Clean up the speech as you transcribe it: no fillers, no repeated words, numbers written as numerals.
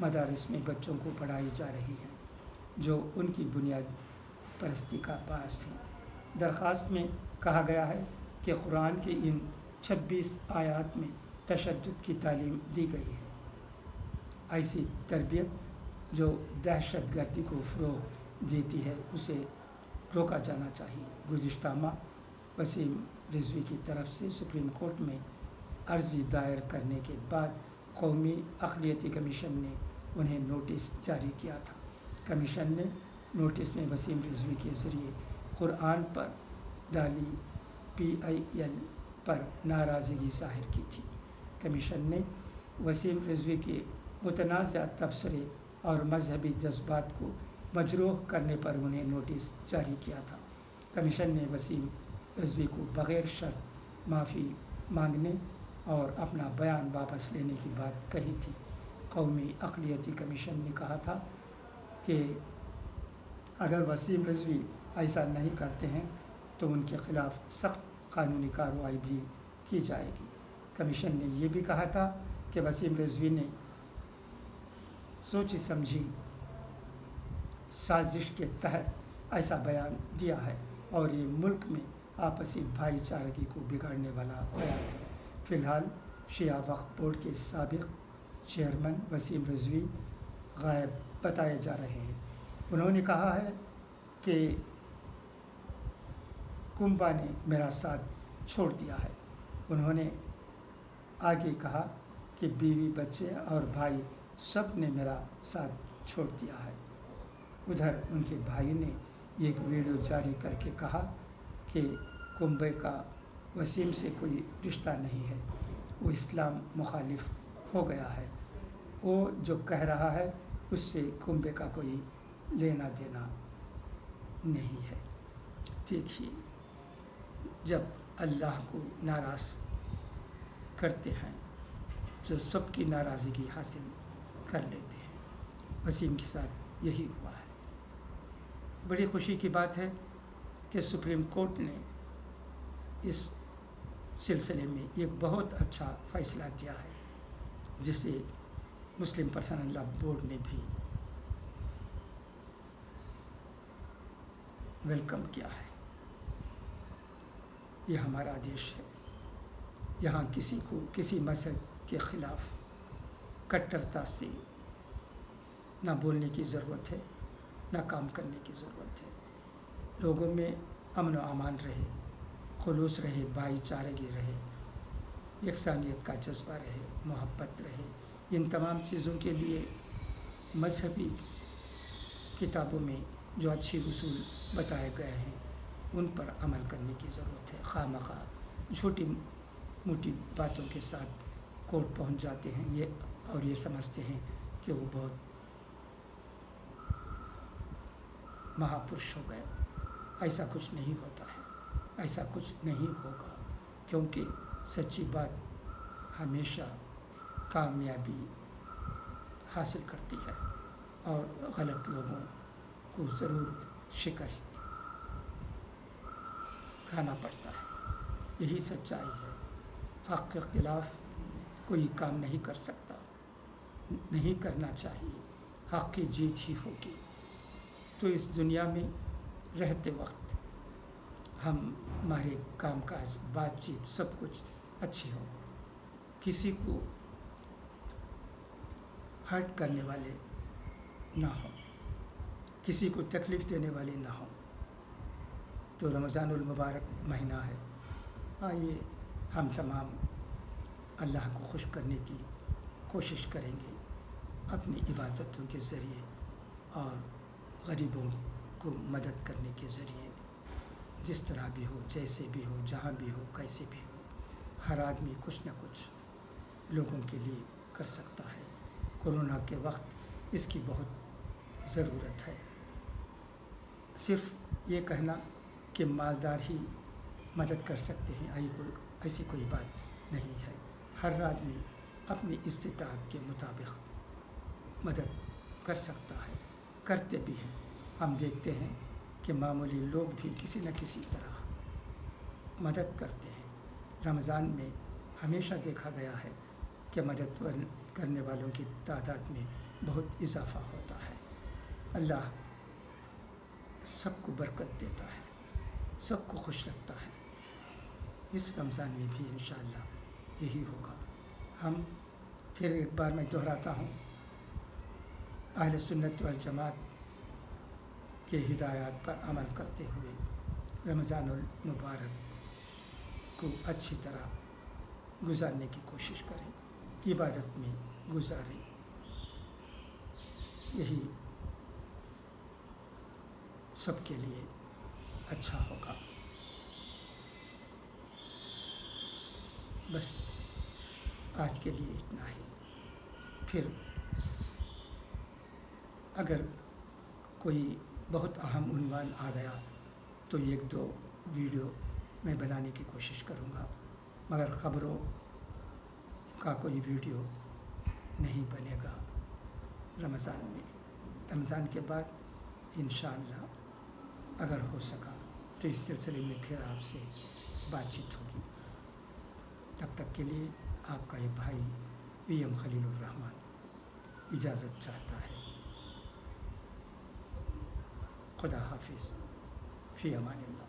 مدارس میں بچوں کو پڑھائی جا رہی ہیں جو ان کی بنیاد پرستی کا باعث ہیں۔ درخواست میں کہا گیا ہے کہ قرآن کی ان 26 آیات میں تشدد کی تعلیم دی گئی ہے۔ ایسی تربیت جو دہشت گردی کو فروغ دیتی ہے اسے روکا جانا چاہیے۔ گزشتہ ماہ وسیم رضوی کی طرف سے سپریم کورٹ میں عرضی دائر کرنے کے بعد قومی اقلیتی کمیشن نے انہیں نوٹس جاری کیا تھا۔ کمیشن نے نوٹس میں وسیم رضوی کے ذریعے قرآن پر ڈالی PIL پر ناراضگی ظاہر کی تھی۔ کمیشن نے وسیم رضوی کے متنازع تبصرے اور مذہبی جذبات کو مجروح کرنے پر انہیں نوٹس جاری کیا تھا۔ کمیشن نے وسیم رضوی کو بغیر شرط معافی مانگنے اور اپنا بیان واپس لینے کی بات کہی تھی۔ قومی اقلیتی کمیشن نے کہا تھا کہ اگر وسیم رضوی ایسا نہیں کرتے ہیں تو ان کے خلاف سخت قانونی کارروائی بھی کی جائے گی۔ کمیشن نے یہ بھی کہا تھا کہ وسیم رضوی نے سوچی سمجھی سازش کے تحت ایسا بیان دیا ہے اور یہ ملک میں آپسی بھائی چارگی کو بگاڑنے والا بیان ہے۔ فی الحال شیعہ وقف بورڈ کے سابق چیئرمین وسیم رضوی غائب بتائے جا رہے ہیں۔ انہوں نے کہا ہے کہ کنبہ نے میرا ساتھ چھوڑ دیا ہے۔ انہوں نے آگے کہا کہ بیوی، بچے اور بھائی سب نے میرا ساتھ چھوڑ دیا ہے۔ ادھر ان کے بھائی نے ایک ویڈیو جاری کر کے کہا کہ کنبے کا وسیم سے کوئی رشتہ نہیں ہے، وہ اسلام مخالف ہو گیا ہے۔ وہ جو کہہ رہا ہے اس سے کنبے کا کوئی لینا دینا نہیں ہے۔ دیکھیے، جب اللہ کو ناراض کرتے ہیں جو سب کی ناراضگی حاصل کر لیتے ہیں۔ وسیم کے ساتھ یہی ہوا ہے۔ بڑی خوشی کی بات ہے کہ سپریم کورٹ نے اس سلسلے میں ایک بہت اچھا فیصلہ دیا ہے جسے مسلم پرسنل لاء بورڈ نے بھی ویلکم کیا ہے۔ یہ ہمارا دیش ہے، یہاں کسی کو کسی مذہب کے خلاف کٹرتا سے نہ بولنے کی ضرورت ہے، نہ کام کرنے کی ضرورت ہے۔ لوگوں میں امن و امان رہے، خلوص رہے، بھائی چارگی رہے، یکسانیت کا جذبہ رہے، محبت رہے۔ ان تمام چیزوں کے لیے مذہبی کتابوں میں جو اچھی اصول بتائے گئے ہیں ان پر عمل کرنے کی ضرورت ہے۔ خواہ مخواہ چھوٹی موٹی باتوں کے ساتھ کورٹ پہنچ جاتے ہیں اور یہ سمجھتے ہیں کہ وہ بہت مہاپرش ہو گئے۔ ایسا کچھ نہیں ہوتا ہے، ایسا کچھ نہیں ہوگا، کیونکہ سچی بات ہمیشہ کامیابی حاصل کرتی ہے اور غلط لوگوں کو ضرور شکست کھانا پڑتا ہے۔ یہی سچائی ہے۔ حق کے خلاف کوئی کام نہیں کر سکتا، نہیں کرنا چاہیے۔ حق کی جیت ہی ہوگی۔ تو اس دنیا میں رہتے وقت ہمارے کام کاج، بات چیت سب کچھ اچھی ہو، کسی کو ہرٹ کرنے والے نہ ہوں، کسی کو تکلیف دینے والے نہ ہوں۔ تو رمضان المبارک مہینہ ہے، آئیے ہم تمام اللہ کو خوش کرنے کی کوشش کریں گے اپنی عبادتوں کے ذریعے اور غریبوں کو مدد کرنے کے ذریعے۔ جس طرح بھی ہو، جیسے بھی ہو، جہاں بھی ہو، کیسے بھی ہو، ہر آدمی کچھ نہ کچھ لوگوں کے لیے کر سکتا ہے۔ کورونا کے وقت اس کی بہت ضرورت ہے۔ صرف یہ کہنا کہ مالدار ہی مدد کر سکتے ہیں، ایسی کوئی بات نہیں ہے۔ ہر آدمی اپنی استطاعت کے مطابق مدد کر سکتا ہے، کرتے بھی ہیں۔ ہم دیکھتے ہیں کہ معمولی لوگ بھی کسی نہ کسی طرح مدد کرتے ہیں۔ رمضان میں ہمیشہ دیکھا گیا ہے کہ مدد کرنے والوں کی تعداد میں بہت اضافہ ہوتا ہے۔ اللہ سب کو برکت دیتا ہے، سب کو خوش رکھتا ہے۔ اس رمضان میں بھی انشاءاللہ یہی ہوگا۔ ہم پھر ایک بار میں دہراتا ہوں، اہل سنت والجماعت کے ہدایات پر عمل کرتے ہوئے رمضان المبارک کو اچھی طرح گزارنے کی کوشش کریں، عبادت میں گزاریں، یہی سب کے لیے اچھا ہوگا۔ بس آج کے لیے اتنا ہی۔ پھر اگر کوئی بہت اہم عنوان آ گیا تو ایک دو ویڈیو میں بنانے کی کوشش کروں گا، مگر خبروں کا کوئی ویڈیو نہیں بنے گا رمضان میں۔ رمضان کے بعد انشاءاللہ اگر ہو سکا تو اس سلسلے میں پھر آپ سے بات چیت ہوگی۔ تب تک کے لیے آپ کا یہ بھائی VM خلیل الرحمن اجازت چاہتا ہے۔ خدا حافظ، فی امان اللہ۔